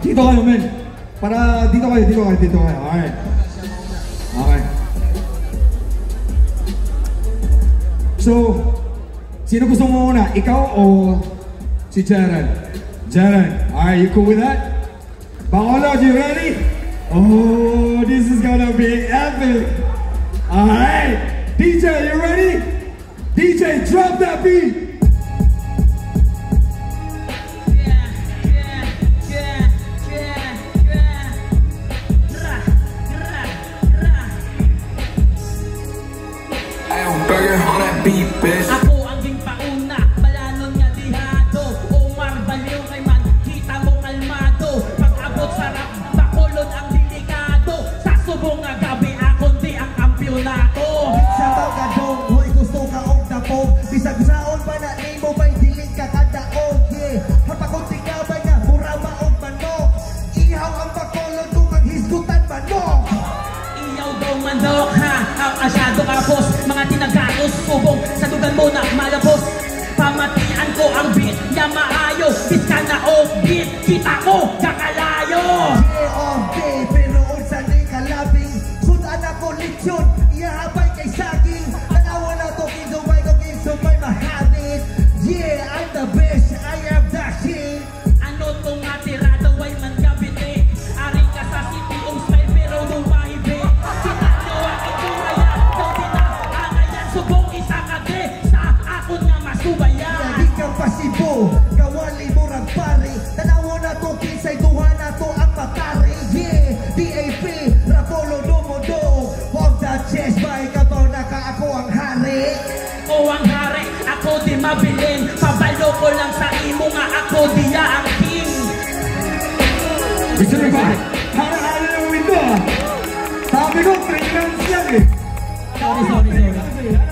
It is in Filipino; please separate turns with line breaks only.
Dito kayo, men. Para dito kayo. Alright. Okay. So, sino gusto mo muna? Ikaw o si Jaren? Jaren, alright, you cool with that? Bacolod, you ready? Oh, this is gonna be epic. Alright, DJ, you ready? DJ, drop that beat.
Ako ang ging pauna, balanon nga dihado. Omar baliw kay man, kita mo kalmado. Pag-abot sarap, Bacolod ang delikado. Sa subong nga gabi, akong di ang kampyonato.
Sa bagadong, hoy gusto ka og dapog. Bisag saon pa na nimo may dilig ka kadaog. Yeah, hapakunti ka ba nga, mura maog manok. Ihaw ang Bacolod kung ang hisgutan manok.
Iyaw daw manok ha, ang asyado kapos. Mga tinagakos, subong sa dugan mo na malabos. Pamatian ko ang beat niya maayo. Bis ka na og beat, kita ko kakalayo.
Yeah, okay, pero unsa ni kalabing. Sudan ako lechon, iyahabay kay saging. Tanawa na to kinsumay kung kinsumay mahanit. Yeah, I'm the best, I am the shit.
Ano to nga tirado ay man gabite. Ari ka sa city ang style pero lumahibe. Kita nyo ang ituraya, daw tinangayan. Subong isa ka de, sa akon nga masubaya.
Di ka pasibo, kawali mo rang pare. Tanawa na to kinsay duha na to ang matari. Yeah, DAP, Rapolo Domodo. Huwag the chest, may kabaw na ka ako ang hari.
O ang hari, ako di mabilin. Pabalo ko lang sa imo nga ako diya ang king.
Gusto niyo ba? Hara-hara ng window ah. Sabi ko, 3 rounds lang eh.
Sorry.